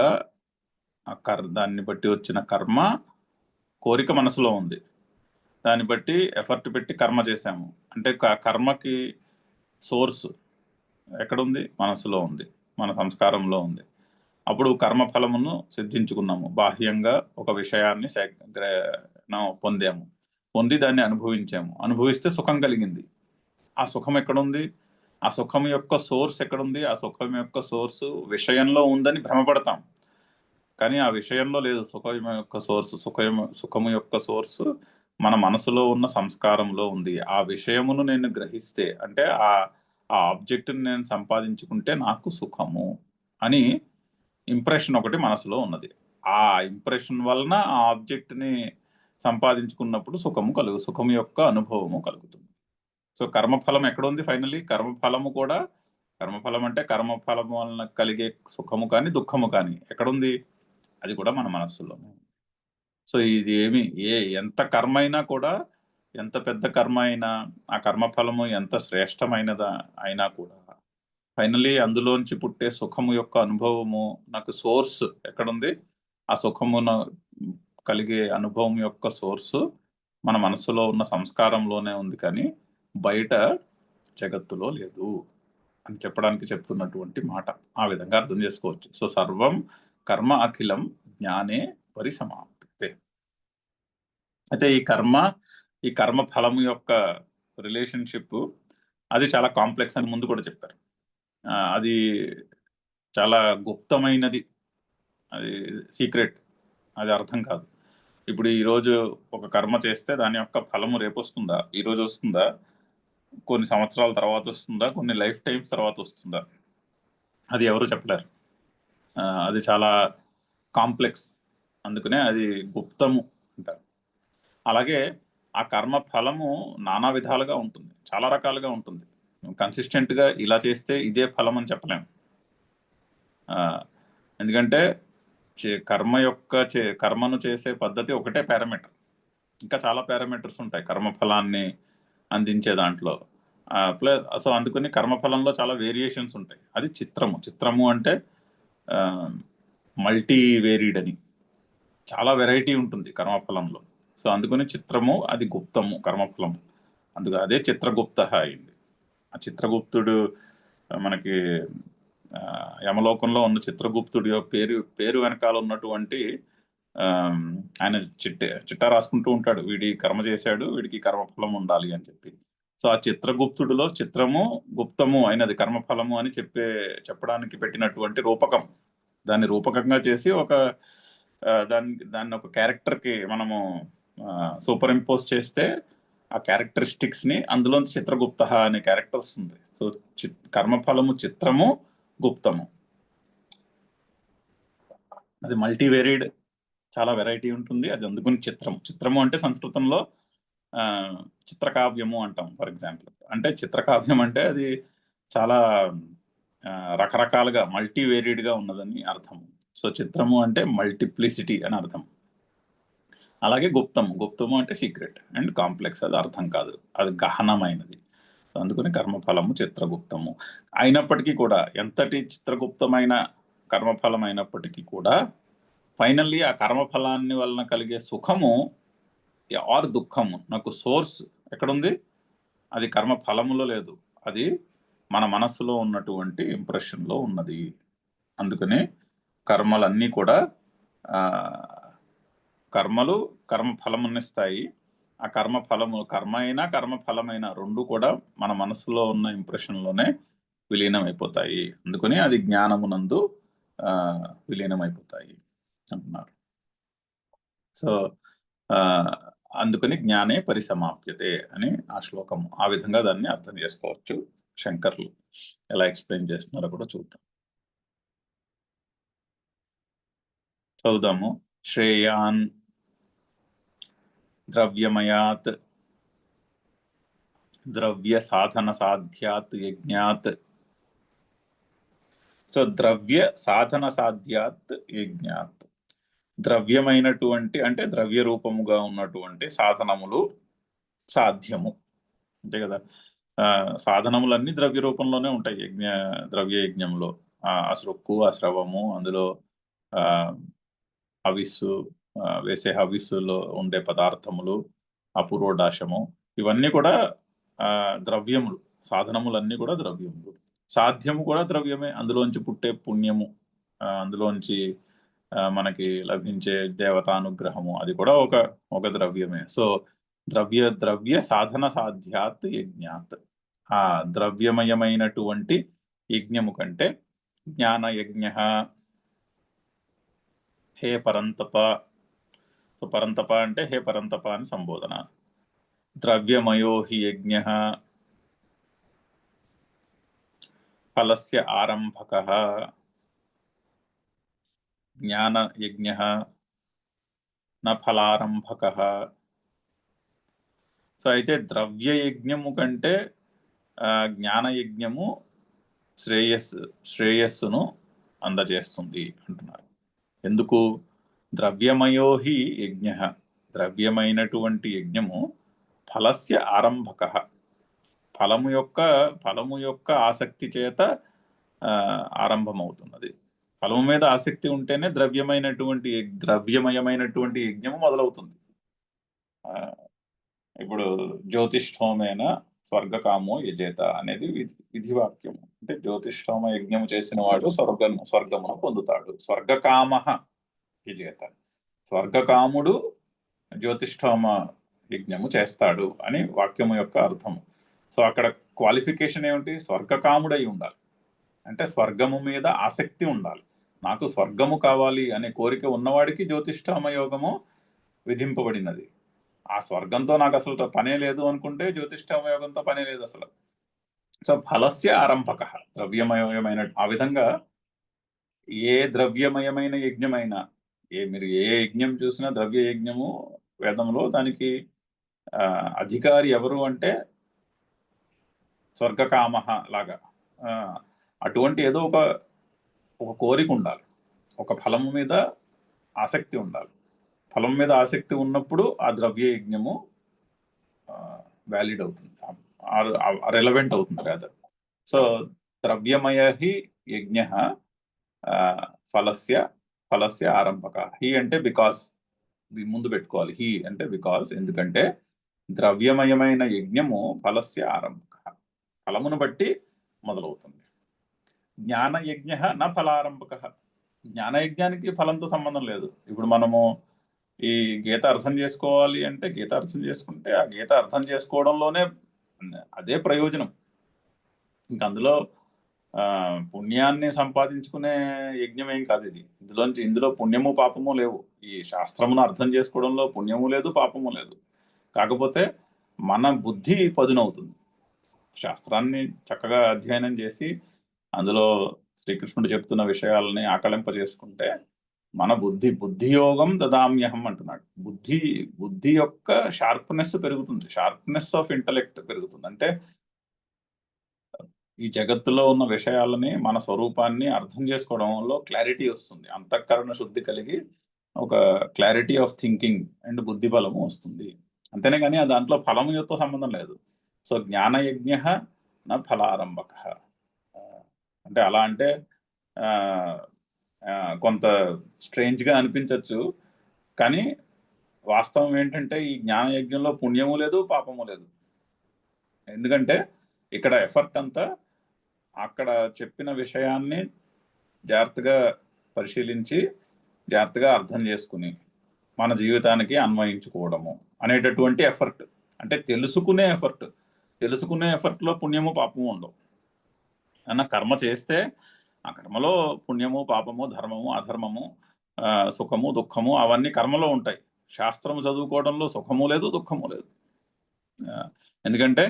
దాన్ని బట్టి వచ్చిన కర్మ, కోరిక మనసులో ఉంది. దాన్ని బట్టి ఎఫర్ట్ పెట్టి కర్మ చేశాము. అంటే కర్మకి సోర్స్ ఎక్కడుంది? మనసులో ఉంది. మన సంస్కారంలో ఉంది. అప్పుడు కర్మఫలమును సిద్ధించుకున్నాము. బాహ్యంగా ఒక విషయాన్ని పొందాము. పొంది దాన్ని అనుభవించాము. అనుభవిస్తే సుఖం కలిగింది. ఆ సుఖం ఎక్కడుంది? ఆ సుఖం యొక్క సోర్స్ ఎక్కడుంది? ఆ సుఖం యొక్క సోర్స్ విషయంలో ఉందని భ్రమపడతాం. కానీ ఆ విషయంలో లేదు సుఖము యొక్క సోర్స్. సుఖము యొక్క సోర్స్ మన మనసులో ఉన్న సంస్కారంలో ఉంది. ఆ విషయమును నేను గ్రహిస్తే, అంటే ఆ ఆబ్జెక్ట్‌ని నేను సంపాదించుకుంటే నాకు సుఖము అని ఇంప్రెషన్ ఒకటి మనసులో ఉన్నది. ఆ ఇంప్రెషన్ వలన ఆ ఆబ్జెక్ట్‌ని సంపాదించుకున్నప్పుడు సుఖము యొక్క అనుభవము కలుగుతుంది. సో, కర్మఫలం ఎక్కడుంది ఫైనల్లీ? కర్మఫలం అంటే కర్మఫలం వలన కలిగే సుఖము కానీ, దుఃఖము కానీ ఎక్కడుంది? అది కూడా మన మనస్సులోనే ఉంది. సో, ఇది ఎంత కర్మ అయినా కూడా, ఎంత పెద్ద కర్మ అయినా, ఆ కర్మఫలము ఎంత శ్రేష్టమైనదా అయినా కూడా, ఫైనల్లీ అందులోంచి పుట్టే సుఖము యొక్క అనుభవము నాకు సోర్స్ ఎక్కడుంది? ఆ సుఖమున కలిగే అనుభవం యొక్క సోర్సు మన మనస్సులో ఉన్న సంస్కారంలోనే ఉంది కానీ, బయట జగత్తులో లేదు అని చెప్పడానికి చెప్తున్నటువంటి మాట. ఆ విధంగా అర్థం చేసుకోవచ్చు. సో, సర్వం కర్మ అఖిలం జ్ఞానే పరిసమాప్తే. అయితే ఈ కర్మ ఫలము యొక్క రిలేషన్‌షిప్ అది చాలా కాంప్లెక్స్ అని ముందు కూడా చెప్పారు. అది చాలా గుప్తమైనది. అది సీక్రెట్. అది అర్థం కాదు. ఇప్పుడు ఈరోజు ఒక కర్మ చేస్తే దాని యొక్క ఫలము రేపొస్తుందా? ఈరోజు వస్తుందా? కొన్ని సంవత్సరాల తర్వాత వస్తుందా? కొన్ని లైఫ్ టైమ్స్ తర్వాత వస్తుందా? అది ఎవరు చెప్పలేరు. అది చాలా కాంప్లెక్స్. అందుకనే అది గుప్తము అంటారు. అలాగే ఆ కర్మ ఫలము నానా విధాలుగా ఉంటుంది. చాలా రకాలుగా ఉంటుంది. కన్సిస్టెంట్‌గా ఇలా చేస్తే ఇదే ఫలం అని చెప్పలేం. ఎందుకంటే కర్మను చేసే పద్ధతి ఒకటే పారామీటర్. ఇంకా చాలా పారామీటర్స్ ఉంటాయి కర్మఫలాన్ని అందించే దాంట్లో. సో, అందుకని కర్మఫలంలో చాలా వేరియేషన్స్ ఉంటాయి. అది చిత్రము. చిత్రము అంటే మల్టీ వేరీడ్ అని. చాలా వెరైటీ ఉంటుంది కర్మఫలంలో. సో, అందుకని చిత్రము, అది గుప్తము కర్మఫలము. అదే చిత్రగుప్తః అయింది. ఆ చిత్రగుప్తుడు మనకి యమలోకంలో ఉన్న చిత్రగుప్తుడి యొక్క పేరు వెనకాల ఉన్నటువంటి ఆయన చిట్టా రాసుకుంటూ ఉంటాడు. వీడి కర్మ చేశాడు, వీడికి కర్మఫలం ఉండాలి అని చెప్పి. సో, ఆ చిత్రగుప్తుడిలో చిత్రము, గుప్తము అయినది కర్మఫలము అని చెప్పడానికి పెట్టినటువంటి రూపకం. దాన్ని రూపకంగా చేసి దాన్ని ఒక క్యారెక్టర్‌కి మనము సూపర్ ఇంపోజ్ చేస్తే ఆ క్యారెక్టరిస్టిక్స్‌ని అందులోంచి చిత్రగుప్తః అనే క్యారెక్టర్ వస్తుంది. సో, కర్మఫలము చిత్రము, గుప్తము. అది మల్టీవేరియడ్, చాలా వెరైటీ ఉంటుంది. అది అందుకుని చిత్రము అంటే సంస్కృతంలో చిత్రకావ్యము అంటాం ఫర్ ఎగ్జాంపుల్. అంటే చిత్రకావ్యం అంటే అది చాలా రకరకాలుగా మల్టీవేరియడ్గా ఉన్నదని అర్థం. సో చిత్రము అంటే మల్టిప్లిసిటీ అని అర్థం. అలాగే గుప్తము అంటే సీక్రెట్ అండ్ కాంప్లెక్స్, అది అర్థం కాదు, అది గహనమైనది. అందుకని కర్మఫలము చిత్రగుప్తము అయినప్పటికీ కూడా, ఎంతటి చిత్రగుప్తమైన కర్మఫలం అయినప్పటికీ కూడా ఫైనల్లీ ఆ కర్మఫలాన్ని వలన కలిగే సుఖము ఆర్ దుఃఖము నాకు సోర్స్ ఎక్కడుంది? అది కర్మఫలములో లేదు, అది మన మనస్సులో ఉన్నటువంటి ఇంప్రెషన్లో ఉన్నది. అందుకని కర్మలన్నీ కూడా కర్మలు కర్మఫలమునిస్తాయి. ఆ కర్మ అయినా కర్మఫలమైన రెండు కూడా మన మనసులో ఉన్న ఇంప్రెషన్లోనే విలీనమైపోతాయి. అందుకని అది జ్ఞానమునందు విలీనమైపోతాయి అంటున్నారు. సో అందుకని జ్ఞానే పరిసమాప్యతే అని ఆ శ్లోకం, ఆ విధంగా దాన్ని అర్థం చేసుకోవచ్చు. శంకర్లు ఎలా ఎక్స్ప్లెయిన్ చేస్తున్నారో కూడా చూద్దాం. చదువుదాము. శ్రేయాన్ ద్రవ్యమయాత్ ద్రవ్య సాధన సాధ్యాత్ యజ్ఞాత్. సో ద్రవ్య సాధన సాధ్యాత్ యజ్ఞాత్, ద్రవ్యమైనటువంటి అంటే ద్రవ్య రూపముగా ఉన్నటువంటి సాధనములు సాధ్యము, అంతే కదా. సాధనములన్నీ ద్రవ్య రూపంలోనే ఉంటాయి ద్రవ్య యజ్ఞంలో. అశ్రుక్కు, అశ్రవము, అందులో హవిస్సు, వేసే హవిస్సులో ఉండే పదార్థములు, అపూర్వడాశము, ఇవన్నీ కూడా ద్రవ్యములు. సాధనములన్నీ కూడా ద్రవ్యములు. సాధ్యము కూడా ద్రవ్యమే, అందులోంచి పుట్టే పుణ్యము, అందులోంచి మనకి లభించే దేవతానుగ్రహము, అది కూడా ఒక ద్రవ్యమే. సో ద్రవ్య సాధన సాధ్యాత్ యజ్ఞాత్, ఆ ద్రవ్యమయమైనటువంటి యజ్ఞము కంటే జ్ఞాన యజ్ఞ. హే పరంతప, సో పరంతప అంటే హే పరంతప అని సంబోధన. ద్రవ్యమయో హి యజ్ఞ ఫలస్య ఆరంభకః, జ్ఞాన యజ్ఞ న ఫలారంభకః. సో అయితే ద్రవ్య యజ్ఞము కంటే జ్ఞాన యజ్ఞము శ్రేయస్సును అందజేస్తుంది అంటున్నారు. ఎందుకు? ద్రవ్యమయో హి యజ్ఞ, ద్రవ్యమైనటువంటి యజ్ఞము ఫలస్య ఆరంభకః, ఫలము యొక్క ఆసక్తి చేత ఆరంభమవుతున్నది. ఫలము మీద ఆసక్తి ఉంటేనే ద్రవ్యమయమైనటువంటి యజ్ఞము మొదలవుతుంది. ఇప్పుడు జ్యోతిష్ఠోమైన స్వర్గకామో యజేత అనేది విధివాక్యము. అంటే జ్యోతిష్ఠోమ యజ్ఞము చేసిన వాడు స్వర్గమును పొందుతాడు. స్వర్గకామ యజేత, స్వర్గకాముడు జ్యోతిష్ఠోమ యజ్ఞము చేస్తాడు అని వాక్యము యొక్క అర్థము. సో అక్కడ క్వాలిఫికేషన్ ఏమిటి? స్వర్గకాముడై ఉండాలి, అంటే స్వర్గము మీద ఆసక్తి ఉండాలి. నాకు స్వర్గము కావాలి అనే కోరిక ఉన్నవాడికి జ్యోతిష్ఠోమ యోగము విధింపబడినది. ఆ స్వర్గంతో నాకు అసలు పనే లేదు అనుకుంటే జ్యోతిష్ఠోమ యోగంతో పనే లేదు అసలు. సో ఫలస్య ఆరంభక, ద్రవ్యమయమైన, ఆ విధంగా ఏ ద్రవ్యమయమైన యజ్ఞమైనా, మీరు ఏ యజ్ఞం చూసినా ద్రవ్య యజ్ఞము వేదంలో, దానికి అధికారి ఎవరు అంటే స్వర్గకామ లాగా. అటువంటి ఏదో ఒక కోరిక ఉండాలి, ఒక ఫలము మీద ఆసక్తి ఉండాలి. ఫలం మీద ఆసక్తి ఉన్నప్పుడు ఆ ద్రవ్య యజ్ఞము వ్యాలిడ్ అవుతుంది, రెలవెంట్ అవుతుంది రాదర్. సో ద్రవ్యమయ హి యజ్ఞ ఫలస్య ఆరంభక. హి అంటే బికాస్, ముందు పెట్టుకోవాలి. హి అంటే బికాస్, ఎందుకంటే ద్రవ్యమయమైన యజ్ఞము ఫలస్య ఆరంభక, ఫలమును బట్టి మొదలవుతుంది. జ్ఞానయజ్ఞ నా ఫలారంభక, జ్ఞానయజ్ఞానికి ఫలంతో సంబంధం లేదు. ఇప్పుడు మనము ఈ గీత అర్థం చేసుకోవాలి అంటే గీత అర్థం చేసుకుంటే ఆ గీత అర్థం చేసుకోవడంలోనే అదే ప్రయోజనం. ఇంక అందులో పుణ్యాన్ని సంపాదించుకునే యజ్ఞం ఏం కాదు ఇది. ఇందులో పుణ్యము పాపము లేవు. ఈ శాస్త్రమును అర్థం చేసుకోవడంలో పుణ్యము లేదు, పాపము లేదు. కాకపోతే మన బుద్ధి పదునవుతుంది. శాస్త్రాన్ని చక్కగా అధ్యయనం చేసి అందులో శ్రీకృష్ణుడు చెప్తున్న విషయాలని ఆకలింపజేసుకుంటే మన బుద్ధియోగం దదామ్యహం అంటున్నాడు. బుద్ధి యొక్క షార్ప్నెస్ పెరుగుతుంది, షార్ప్నెస్ ఆఫ్ ఇంటలెక్ట్ పెరుగుతుంది. అంటే ఈ జగత్తులో ఉన్న విషయాలని, మన స్వరూపాన్ని అర్థం చేసుకోవడంలో క్లారిటీ వస్తుంది. అంతఃకరణ శుద్ధి కలిగి ఒక క్లారిటీ ఆఫ్ థింకింగ్ అండ్ బుద్ధి బలము వస్తుంది. అంతేనే కానీ దాంట్లో ఫలముతో సంబంధం లేదు. సో జ్ఞానయజ్ఞ నా ఫలారంభక. అంటే అలా అంటే కొంత స్ట్రేంజ్గా అనిపించవచ్చు, కానీ వాస్తవం ఏంటంటే ఈ జ్ఞానయజ్ఞంలో పుణ్యము లేదు, పాపము లేదు. ఎందుకంటే ఇక్కడ ఎఫర్ట్ అంతా అక్కడ చెప్పిన విషయాన్ని జాగ్రత్తగా పరిశీలించి జాగ్రత్తగా అర్థం చేసుకుని మన జీవితానికి అన్వయించుకోవడము అనేటటువంటి ఎఫర్ట్. అంటే తెలుసుకునే ఎఫర్ట్లో పుణ్యము పాపము ఉండవు. అన్న కర్మ చేస్తే ఆ కర్మలో పుణ్యము పాపము ధర్మము అధర్మము సుఖము దుఃఖము అవన్నీ కర్మలో ఉంటాయి. శాస్త్రము చదువుకోవడంలో సుఖము లేదు దుఃఖము లేదు. ఎందుకంటే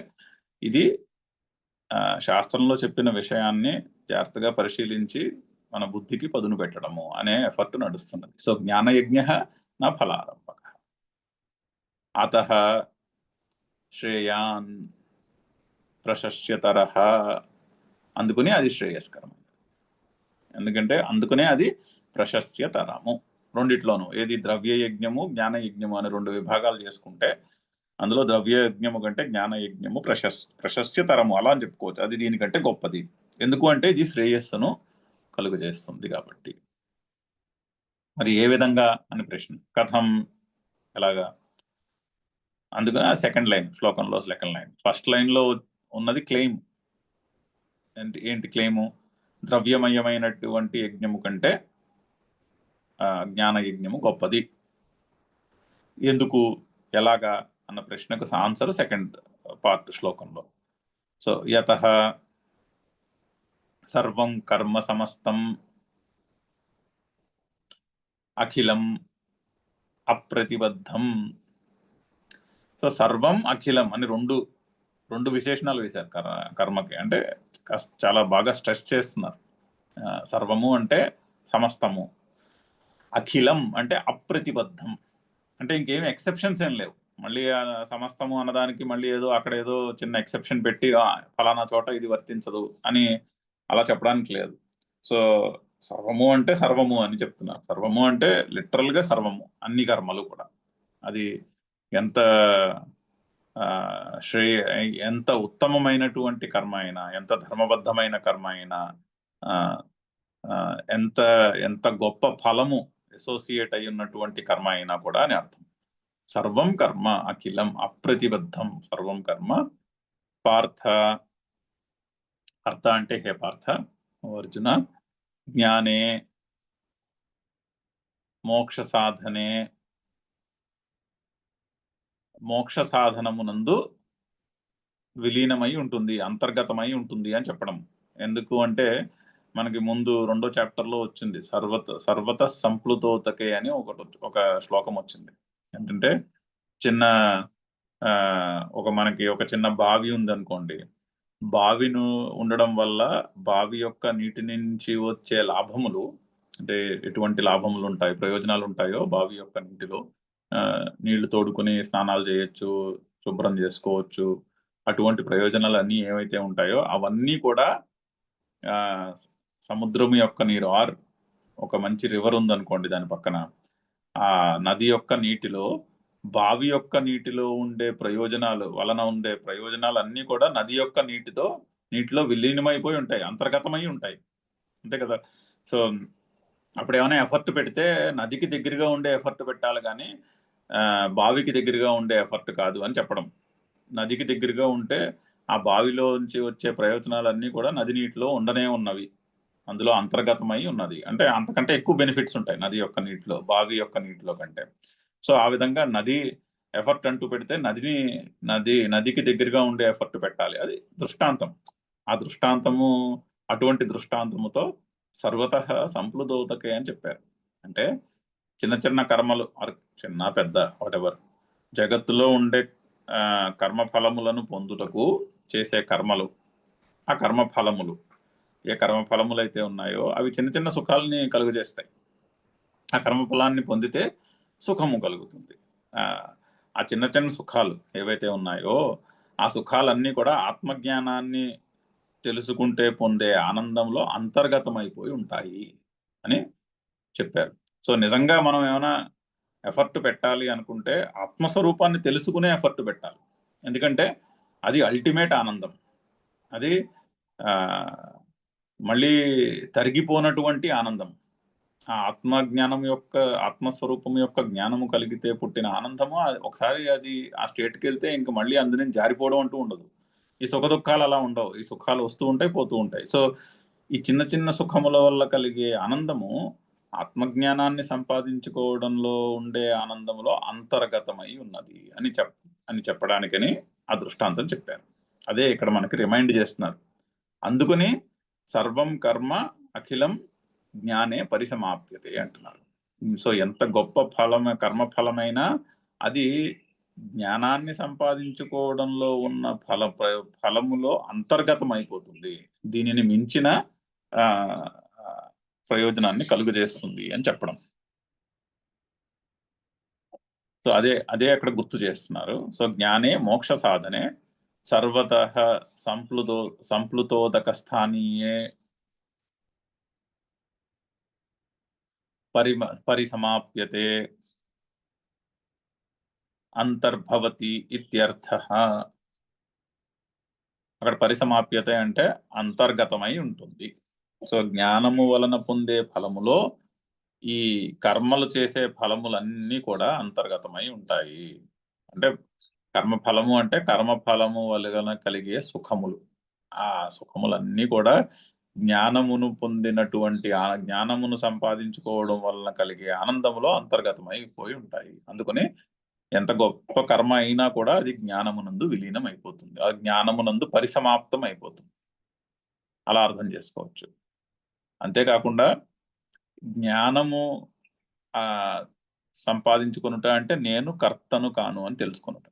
ఇది శాస్త్రంలో చెప్పిన విషయాన్ని జాగ్రత్తగా పరిశీలించి మన బుద్ధికి పదును పెట్టడము అనే ఎఫర్ట్ నడుస్తున్నది. సో జ్ఞానయజ్ఞ నా ఫలారంభక అతః శ్రేయాన్ ప్రశస్యతరః. అందుకనే అది శ్రేయస్కరం. ఎందుకంటే అందుకనే అది ప్రశస్యతరము. రెండిట్లోనూ ఏది ద్రవ్యయజ్ఞము జ్ఞానయజ్ఞము అని రెండు విభాగాలు చేసుకుంటే అందులో ద్రవ్యయజ్ఞము కంటే జ్ఞానయజ్ఞము ప్రశస్యతరము అలా అని చెప్పుకోవచ్చు. అది దీనికంటే గొప్పది. ఎందుకు అంటే ఇది శ్రేయస్సును కలుగజేస్తుంది కాబట్టి. మరి ఏ విధంగా అని ప్రశ్న. కథం, ఎలాగా? అందుకని సెకండ్ లైన్ శ్లోకంలో సెకండ్ లైన్. ఫస్ట్ లైన్లో ఉన్నది క్లెయిమ్. ఏంటి క్లెయిము? ద్రవ్యమయమైనటువంటి యజ్ఞము కంటే జ్ఞానయజ్ఞము గొప్పది. ఎందుకు, ఎలాగా అన్న ప్రశ్నకు ఆన్సర్ సెకండ్ పార్ట్ శ్లోకంలో. సో యతః సర్వం కర్మ సమస్తం అఖిలం అప్రతిబద్ధం. సో సర్వం అఖిలం అని రెండు విశేషణాలు వేశారు కర్మకి. అంటే చాలా బాగా స్ట్రెస్ చేస్తున్నారు. సర్వము అంటే సమస్తము, అఖిలం అంటే అప్రతిబద్ధం. అంటే ఇంకేమి ఎక్సెప్షన్స్ ఏం లేవు. మళ్ళీ సమస్తము అన్నదానికి మళ్ళీ అక్కడ ఏదో చిన్న ఎక్సెప్షన్ పెట్టి ఫలానా చోట ఇది వర్తించదు అని అలా చెప్పడానికి లేదు. సో సర్వము అంటే సర్వము అని చెప్తున్నారు. సర్వము అంటే లిటరల్ గా సర్వము, అన్ని కర్మలు కూడా. అది ఎంత ఎంత ఉత్తమమైనటువంటి కర్మ అయినా, ఎంత ధర్మబద్ధమైన కర్మ అయినా, ఎంత ఎంత గొప్ప ఫలము అసోసియేట్ అయి ఉన్నటువంటి కర్మ అయినా కూడా అని అర్థం. సర్వం కర్మ అఖిలం అప్రతిబద్ధం. సర్వం కర్మ. పార్థ, అర్థ అంటే హే పార్థ, అర్జున, జ్ఞానే మోక్ష సాధనే, మోక్ష సాధనమునందు విలీనమై ఉంటుంది, అంతర్గతమై ఉంటుంది అని చెప్పడం. ఎందుకు అంటే మనకి ముందు రెండో చాప్టర్లో వచ్చింది సర్వత సంప్లుతోతకే అని ఒక శ్లోకం వచ్చింది. ఏంటంటే మనకి ఒక చిన్న బావి ఉంది అనుకోండి. బావిను ఉండడం వల్ల బావి యొక్క నీటి నుంచి వచ్చే లాభములు, అంటే ఎటువంటి లాభములు ఉంటాయి, ప్రయోజనాలు ఉంటాయో బావి యొక్క నీటిలో, నీళ్లు తోడుకుని స్నానాలు చేయొచ్చు, శుభ్రం చేసుకోవచ్చు. అటువంటి ప్రయోజనాలు అన్నీ ఏవైతే ఉంటాయో అవన్నీ కూడా సముద్రం యొక్క నీరు, ఆర్ ఒక మంచి రివర్ ఉందనుకోండి దాని పక్కన, ఆ నది యొక్క నీటిలో బావి యొక్క నీటిలో ఉండే ప్రయోజనాలు వలన ఉండే ప్రయోజనాలు అన్నీ కూడా నది యొక్క నీటిలో విలీనమైపోయి ఉంటాయి, అంతర్గతమై ఉంటాయి. అంతే కదా. సో అప్పుడు ఏమైనా ఎఫర్ట్ పెడితే నదికి దగ్గరగా ఉండే ఎఫర్ట్ పెట్టాలి, కానీ బావికి దగ్గరగా ఉండే ఎఫర్ట్ కాదు అని చెప్పడం. నదికి దగ్గరగా ఉంటే ఆ బావిలోంచి వచ్చే ప్రయోజనాలన్నీ కూడా నది నీటిలో ఉండనే ఉన్నవి, అందులో అంతర్గతమై ఉన్నది. అంటే అంతకంటే ఎక్కువ బెనిఫిట్స్ ఉంటాయి నది యొక్క నీటిలో బావి యొక్క నీటిలో కంటే. సో ఆ విధంగా నది ఎఫర్ట్ అంటూ పెడితే నదికి దగ్గరగా ఉండే ఎఫర్ట్ పెట్టాలి. అది దృష్టాంతం. ఆ దృష్టాంతము, అటువంటి దృష్టాంతముతో సర్వతః సంప్లుతోతకే అని చెప్పారు. అంటే చిన్న చిన్న కర్మలు, చిన్న పెద్ద వాటెవర్, జగత్తులో ఉండే కర్మఫలములను పొందుటకు చేసే కర్మలు, ఆ కర్మఫలములు ఏ కర్మఫలములు అయితే ఉన్నాయో అవి చిన్న చిన్న సుఖాలని కలుగజేస్తాయి. ఆ కర్మఫలాన్ని పొందితే సుఖము కలుగుతుంది. ఆ చిన్న చిన్న సుఖాలు ఏవైతే ఉన్నాయో ఆ సుఖాలన్నీ కూడా ఆత్మజ్ఞానాన్ని తెలుసుకుంటే పొందే ఆనందంలో అంతర్గతమైపోయి ఉంటాయి అని చెప్పారు. సో నిజంగా మనం ఏమైనా ఎఫర్ట్ పెట్టాలి అనుకుంటే ఆత్మస్వరూపాన్ని తెలుసుకునే ఎఫర్ట్ పెట్టాలి. ఎందుకంటే అది అల్టిమేట్ ఆనందం. అది మళ్ళీ తరిగిపోనటువంటి ఆనందం. ఆ ఆత్మజ్ఞానం యొక్క ఆత్మస్వరూపం యొక్క జ్ఞానము కలిగితే పుట్టిన ఆనందము ఒకసారి అది ఆ స్టేట్కి వెళ్తే ఇంక మళ్ళీ అందులో జారిపోవడం అంటూ ఉండదు. ఈ సుఖ దుఃఖాలు అలా ఉండవు. ఈ సుఖాలు వస్తూ ఉంటాయి, పోతూ ఉంటాయి. సో ఈ చిన్న చిన్న సుఖముల వల్ల కలిగే ఆనందము ఆత్మజ్ఞానాన్ని సంపాదించుకోవడంలో ఉండే ఆనందంలో అంతర్గతమై ఉన్నది అని చెప్పడానికని ఆ దృష్టాంతం చెప్పారు. అదే ఇక్కడ మనకి రిమైండ్ చేస్తున్నారు. అందుకని సర్వం కర్మ అఖిలం జ్ఞానే పరిసమాప్యతే అంటున్నారు. సో ఎంత గొప్ప కర్మఫలమైనా అది జ్ఞానాన్ని సంపాదించుకోవడంలో ఉన్న ఫలములో అంతర్గతం అయిపోతుంది. దీనిని మించిన ప్రయోజనాన్ని కలుగజేస్తుంది అని చెప్పడం. సో అదే అక్కడ గుర్తు చేస్తున్నారు. సో జ్ఞానే మోక్ష సాధనే సర్వతః సంప్లుతోదక స్థానీయే పరిసమాప్యతే అంతర్భవతి ఇత్యర్థః. అక్కడ పరిసమాప్యత అంటే అంతర్గతమై ఉంటుంది. సో జ్ఞానము వలన పొందే ఫలములో ఈ కర్మలు చేసే ఫలములన్నీ కూడా అంతర్గతమై ఉంటాయి. అంటే కర్మఫలము అంటే కర్మఫలము వలన కలిగే సుఖములు. ఆ సుఖములన్నీ కూడా జ్ఞానమును పొందినటువంటి జ్ఞానమును సంపాదించుకోవడం వలన కలిగే ఆనందములో అంతర్గతమైపోయి ఉంటాయి. అందుకని ఎంత గొప్ప కర్మ అయినా కూడా అది జ్ఞానమునందు విలీనం అయిపోతుంది. ఆ జ్ఞానమునందు పరిసమాప్తం అయిపోతుంది. అలా అర్థం చేసుకోవచ్చు. అంతేకాకుండా జ్ఞానము సంపాదించుకొనుట అంటే నేను కర్తను కాను అని తెలుసుకొనుట.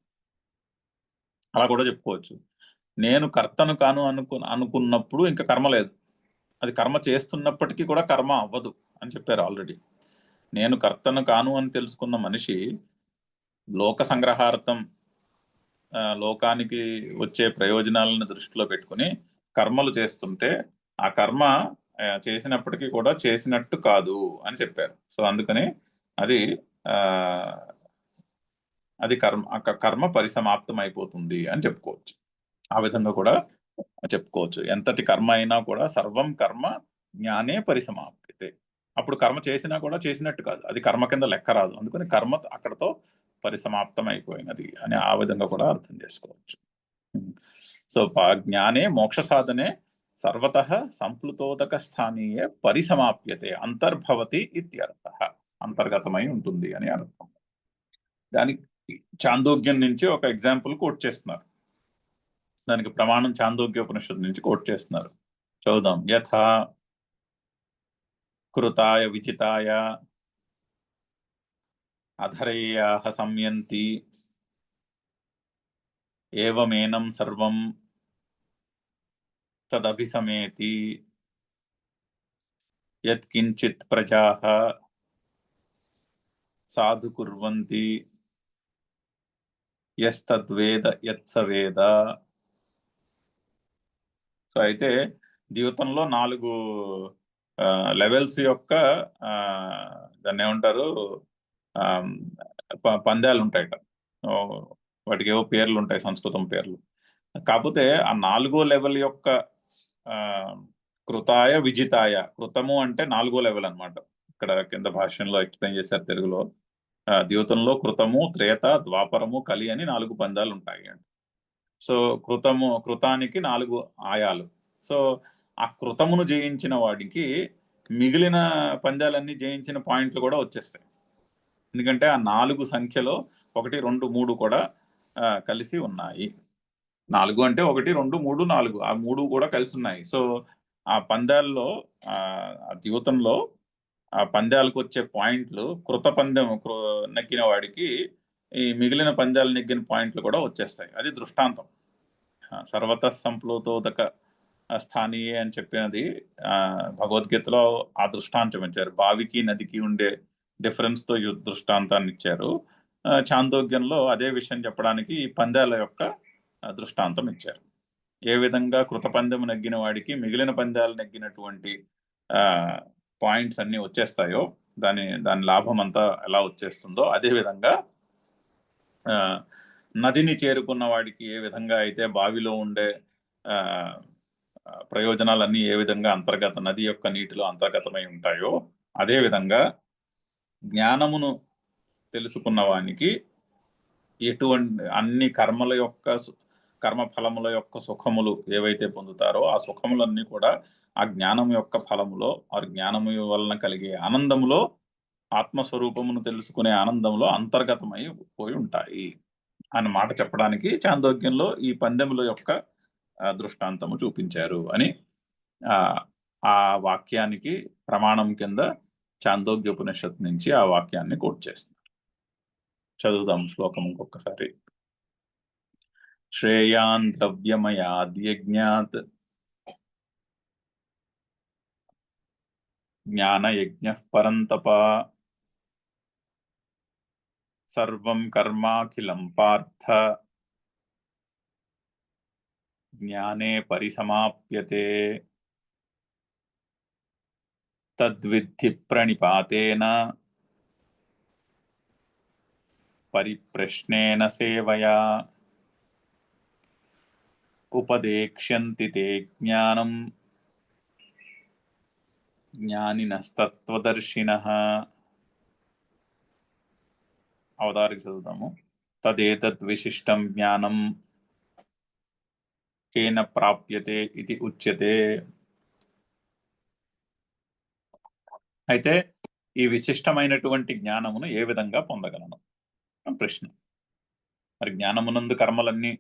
అలా కూడా చెప్పుకోవచ్చు. నేను కర్తను కాను అనుకున్నప్పుడు ఇంకా కర్మ లేదు. అది కర్మ చేస్తున్నప్పటికీ కూడా కర్మ అవ్వదు అని చెప్పారు ఆల్రెడీ. నేను కర్తను కాను అని తెలుసుకున్న మనిషి లోక సంగ్రహార్థం లోకానికి వచ్చే ప్రయోజనాలను దృష్టిలో పెట్టుకుని కర్మలు చేస్తుంటే ఆ కర్మ చేసినప్పటికీ కూడా చేసినట్టు కాదు అని చెప్పారు. సో అందుకని అది కర్మ పరిసమాప్తం అయిపోతుంది అని చెప్పుకోవచ్చు. ఆ విధంగా కూడా చెప్పుకోవచ్చు. ఎంతటి కర్మ అయినా కూడా సర్వం కర్మ జ్ఞానే పరిసమాప్యతే. అప్పుడు కర్మ చేసినా కూడా చేసినట్టు కాదు, అది కర్మ కింద లెక్క రాదు. అందుకని కర్మ అక్కడతో పరిసమాప్తం అయిపోయినది అని ఆ విధంగా కూడా అర్థం చేసుకోవచ్చు. సో జ్ఞానే మోక్ష సాధనే సర్వతః సంప్లుతోదక స్థానీయే పరిసమాప్యతే అంతర్భవతి ఇత్యర్థః. అంతర్గతమై ఉంటుంది అని అర్థం. దానికి చాందోగ్యం నుంచి ఒక ఎగ్జాంపుల్ కోట్ చేస్తున్నారు. దానికి ప్రమాణం చాందోగ్యోపనిషత్తు నుంచి కోట్ చేస్తున్నారు. చదువుదాం. యథా కృతాయ విచితాయ అధరేయాః సంయంతి ఏవమేనం సర్వం తదభిసమేతి యత్కించిత్ ప్రజాః సాధు కుర్వంతి యస్తద్వేద యత్సవేద. సో అయితే జీవితంలో 4 లెవెల్స్ యొక్క దాన్ని ఏమంటారు పందాలు ఉంటాయట. వాటికి ఏవో పేర్లు ఉంటాయి, సంస్కృతం పేర్లు. కాకపోతే ఆ 4వ లెవెల్ యొక్క కృతాయ విజితాయ. కృతము అంటే 4వ లెవెల్ అన్నమాట. ఇక్కడ కింద భాష్యంలో ఎక్స్ప్లెయిన్ చేశారు తెలుగులో. ద్యూతంలో కృతము, త్రేత, ద్వాపరము, కలి అని 4 పందాలు ఉంటాయి అండి. సో కృతానికి 4 ఆయాలు. సో ఆ కృతమును జయించిన వాడికి మిగిలిన పందాలన్నీ జయించిన పాయింట్లు కూడా వచ్చేస్తాయి. ఎందుకంటే ఆ 4 సంఖ్యలో 1, 2, 3 కూడా కలిసి ఉన్నాయి. 4 అంటే 1, 2, 3, 4 ఆ 3 కూడా కలిసి ఉన్నాయి. సో ఆ పందాల్లో జీవితంలో ఆ పందాలకు వచ్చే పాయింట్లు కృత పందెం నెగ్గిన వాడికి ఈ మిగిలిన పందాలు నెగ్గిన పాయింట్లు కూడా వచ్చేస్తాయి. అది దృష్టాంతం. సర్వతః సంప్లుతోదక స్థానీయే అని చెప్పినది భగవద్గీతలో ఆ దృష్టాంతం ఇచ్చారు. బావికి నదికి ఉండే డిఫరెన్స్తో దృష్టాంతాన్ని ఇచ్చారు. చాందోగ్యంలో అదే విషయం చెప్పడానికి ఈ పందాల యొక్క దృష్టాంతం ఇచ్చారు. ఏ విధంగా కృతపందెము నెగ్గిన వాడికి మిగిలిన పందాలు నెగ్గినటువంటి పాయింట్స్ అన్నీ వచ్చేస్తాయో, దాని లాభం అంతా ఎలా వచ్చేస్తుందో, అదేవిధంగా నదిని చేరుకున్న వాడికి ఏ విధంగా అయితే బావిలో ఉండే ప్రయోజనాలన్నీ ఏ విధంగా నది యొక్క నీటిలో అంతర్గతమై ఉంటాయో, అదేవిధంగా జ్ఞానమును తెలుసుకున్న వానికి ఎటువంటి అన్ని కర్మ ఫలముల యొక్క సుఖములు ఏవైతే పొందుతారో ఆ సుఖములన్నీ కూడా ఆ జ్ఞానం యొక్క ఫలములో, ఆ జ్ఞానము వలన కలిగే ఆనందములో, ఆత్మస్వరూపమును తెలుసుకునే ఆనందంలో అంతర్గతమై పోయి ఉంటాయి అన్న మాట చెప్పడానికి చాందోగ్యంలో ఈ పందెముల యొక్క దృష్టాంతము చూపించారు అని ఆ వాక్యానికి ప్రమాణం కింద చాందోగ్యోపనిషత్తు నుంచి ఆ వాక్యాన్ని కోట్ చేస్తున్నారు. చదువుదాం శ్లోకం ఇంకొకసారి. శ్రేయాన్ ద్రవ్యమయాద్యజ్ఞాత్ జ్ఞానయజ్ఞః పరంతప సర్వం కర్మాఖిలం పార్థ జ్ఞానే పరిసమాప్యతే తద్విద్ధి ప్రణిపాతేన పరిప్రశ్నేన సేవయా ఉపదేక్ష్యంతి తే జ్ఞానం జ్ఞానినస్తత్వదర్శినః. అవతారికి చదువుతాము. తదేతద్ విశిష్టం జ్ఞానం కేన ప్రాప్యతే ఇది ఉచ్యతే. అయితే ఈ విశిష్టమైనటువంటి జ్ఞానమును ఏ విధంగా పొందగలను ప్రశ్న. మరి జ్ఞానమునందు కర్మలన్నీ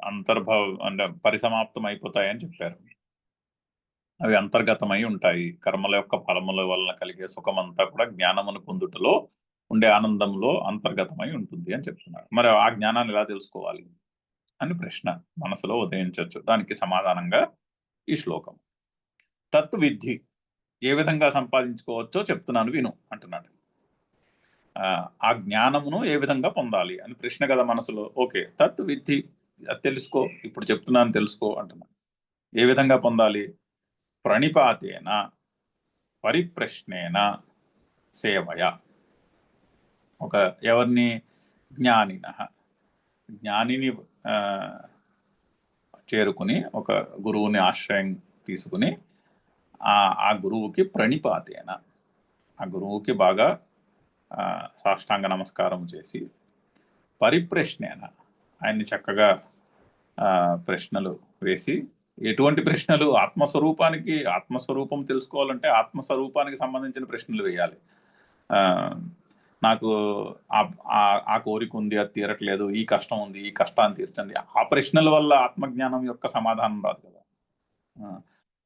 అంతర్భవ అంటే పరిసమాప్తం అయిపోతాయని చెప్పారు. అవి అంతర్గతమై ఉంటాయి. కర్మల యొక్క ఫలముల వలన కలిగే సుఖమంతా కూడా జ్ఞానమును పొందుటలో ఉండే ఆనందంలో అంతర్గతమై ఉంటుంది అని చెప్తున్నారు. మరి ఆ జ్ఞానాన్ని ఎలా తెలుసుకోవాలి అని ప్రశ్న మనసులో ఉదయించవచ్చు. దానికి సమాధానంగా ఈ శ్లోకం. తత్విద్ధి ఏ విధంగా సంపాదించుకోవచ్చో చెప్తున్నాను విను అంటున్నాడు. ఆ జ్ఞానమును ఏ విధంగా పొందాలి అని ప్రశ్న కదా మనసులో. ఓకే, తత్విద్ధి తెలుసుకో, ఇప్పుడు చెప్తున్నాను తెలుసుకో అంటున్నాను. ఏ విధంగా పొందాలి? ప్రణిపాతేన పరిప్రశ్నేన సేవయ. ఎవరిని? జ్ఞానిని చేరుకుని ఒక గురువుని ఆశ్రయం తీసుకుని ఆ గురువుకి ప్రణిపాతేన, ఆ గురువుకి బాగా సాష్టాంగ నమస్కారం చేసి పరిప్రశ్నేన ఆయన్ని చక్కగా ప్రశ్నలు వేసి. ఎటువంటి ప్రశ్నలు? ఆత్మస్వరూపం తెలుసుకోవాలంటే ఆత్మస్వరూపానికి సంబంధించిన ప్రశ్నలు వేయాలి. నాకు ఆ కోరిక ఉంది, అది తీరట్లేదు, ఈ కష్టం ఉంది, ఈ కష్టాన్ని తీర్చండి. ఆ ప్రశ్నల వల్ల ఆత్మజ్ఞానం యొక్క సమాధానం రాదు కదా.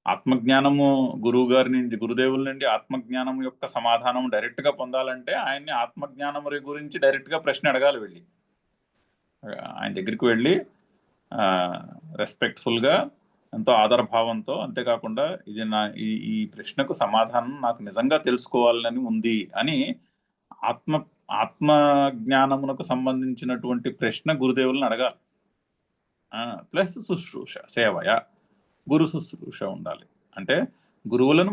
ఆత్మజ్ఞానము గురుదేవుల నుండి ఆత్మజ్ఞానం యొక్క సమాధానం డైరెక్ట్ గా పొందాలంటే ఆయన్ని ఆత్మజ్ఞానం గురించి డైరెక్ట్ గా ప్రశ్న అడగాలి. వెళ్ళి ఆయన దగ్గరికి వెళ్ళి రెస్పెక్ట్ఫుల్ గా, ఎంతో ఆదరభావంతో, అంతేకాకుండా ఈ ప్రశ్నకు సమాధానం నాకు నిజంగా తెలుసుకోవాలని ఉంది అని ఆత్మజ్ఞానమునకు సంబంధించినటువంటి ప్రశ్న గురుదేవులను అడగాలి. ప్లస్ శుశ్రూష, సేవయ, గురు శుశ్రూష ఉండాలి. అంటే గురువులను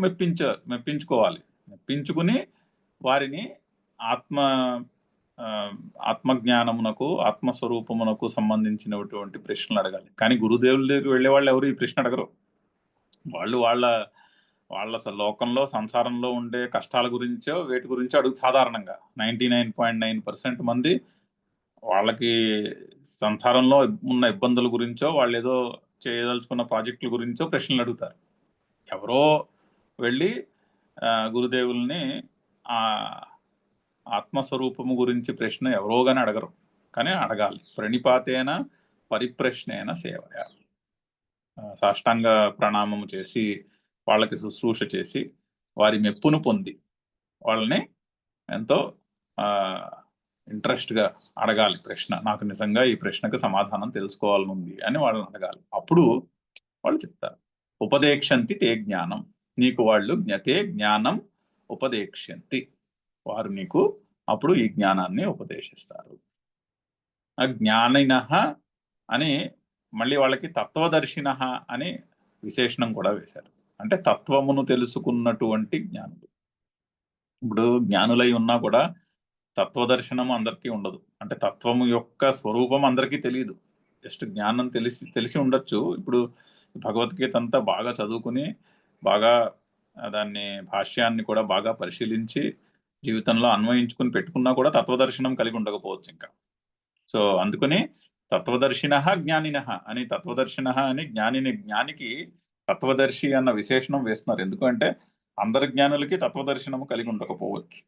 మెప్పించుకోవాలి. మెప్పించుకుని వారిని ఆత్మజ్ఞానమునకు, ఆత్మస్వరూపమునకు సంబంధించినటువంటి ప్రశ్నలు అడగాలి. కానీ గురుదేవుల దగ్గరికి వెళ్ళే వాళ్ళు ఎవరు ఈ ప్రశ్న అడగరు. వాళ్ళు వాళ్ళ లోకంలో, సంసారంలో ఉండే కష్టాల గురించో వేటి గురించో అడుగు. సాధారణంగా 99.9% మంది వాళ్ళకి సంసారంలో ఉన్న ఇబ్బందుల గురించో, వాళ్ళు ఏదో చేయదలుచుకున్న ప్రాజెక్టుల గురించో ప్రశ్నలు అడుగుతారు. ఎవరో వెళ్ళి గురుదేవుల్ని ఆత్మస్వరూపము గురించి ప్రశ్న ఎవరో కానీ అడగరు. కానీ అడగాలి. ప్రణిపాతేన పరిప్రశ్నేన సేవయ. సాష్టాంగ ప్రణామము చేసి, వాళ్ళకి శుశ్రూష చేసి, వారి మెప్పును పొంది, వాళ్ళని ఎంతో ఇంట్రెస్ట్గా అడగాలి ప్రశ్న. నాకు నిజంగా ఈ ప్రశ్నకు సమాధానం తెలుసుకోవాలని ఉంది అని వాళ్ళని అడగాలి. అప్పుడు వాళ్ళు చెప్తారు. ఉపదేక్షంతి తే జ్ఞానం. నీకు వాళ్ళు తే జ్ఞానం ఉపదేక్ష్యంతి. వారు నీకు అప్పుడు ఈ జ్ఞానాన్ని ఉపదేశిస్తారు. జ్ఞానినః అని మళ్ళీ వాళ్ళకి తత్వదర్శినః అని విశేషణం కూడా వేశారు. అంటే తత్వమును తెలుసుకున్నటువంటి జ్ఞానులు. ఇప్పుడు జ్ఞానులై ఉన్నా కూడా తత్వదర్శనం అందరికీ ఉండదు. అంటే తత్వము యొక్క స్వరూపం అందరికీ తెలీదు. జస్ట్ జ్ఞానం తెలిసి ఉండొచ్చు. ఇప్పుడు భగవద్గీత అంతా బాగా చదువుకుని, బాగా దాన్ని భాష్యాన్ని కూడా బాగా పరిశీలించి, జీవితంలో అన్వయించుకుని పెట్టుకున్నా కూడా తత్వదర్శనం కలిగి ఉండకపోవచ్చు ఇంకా. సో, అందుకని తత్వదర్శినః జ్ఞానినః అని అని జ్ఞానికి తత్వదర్శి అన్న విశేషణం వేస్తున్నారు. ఎందుకంటే అందరి జ్ఞానులకి తత్వదర్శనము కలిగి ఉండకపోవచ్చు.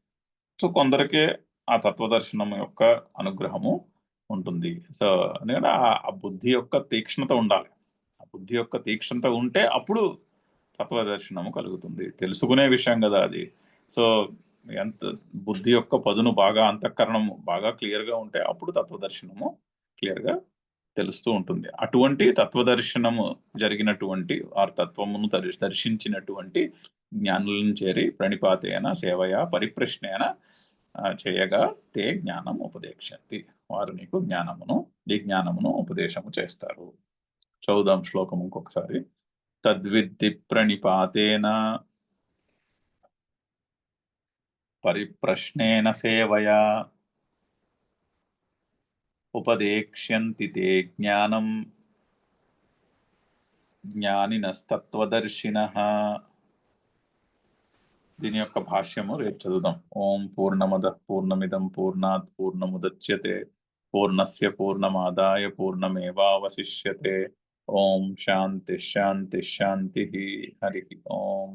సో, కొందరికే ఆ తత్వదర్శనం యొక్క అనుగ్రహము ఉంటుంది. సో, ఎందుకంటే ఆ బుద్ధి యొక్క తీక్ష్ణత ఉండాలి. ఆ బుద్ధి యొక్క తీక్ష్ణత ఉంటే అప్పుడు తత్వదర్శనము కలుగుతుంది. తెలుసుకునే విషయం కదా అది. సో, ఎంత బుద్ధి యొక్క పదును బాగా అంతఃకరణము బాగా క్లియర్‌గా ఉంటే అప్పుడు తత్వదర్శనము క్లియర్‌గా తెలుస్తూ ఉంటుంది. అటువంటి తత్వదర్శనము జరిగినటువంటి ఆ తత్వమును దర్శించినటువంటి జ్ఞానులను చేరి ప్రణిపాతేన సేవయా పరిప్రశ్నేన చేయగా తే జ్ఞానం ఉపదేక్షంతి. వారు నీకు ఈ జ్ఞానమును ఉపదేశము చేస్తారు. చదువుదాం శ్లోకం ఇంకొకసారి. తద్విద్ధి ప్రణిపాతేన పరిప్రశ్నేన సేవయా ఉపదేక్ష్యంతి తే జ్ఞానం జ్ఞానినస్తత్వదర్శినః. దీని యొక్క భాష్యము రేపు చదువుదాం. ఓం పూర్ణమదః పూర్ణమిదం పూర్ణాత్ పూర్ణముదచ్యతే పూర్ణస్య పూర్ణమాదాయ పూర్ణమేవావశిష్యతే. ఓం శాంతి శాంతి శాంతి. హరి ఓం.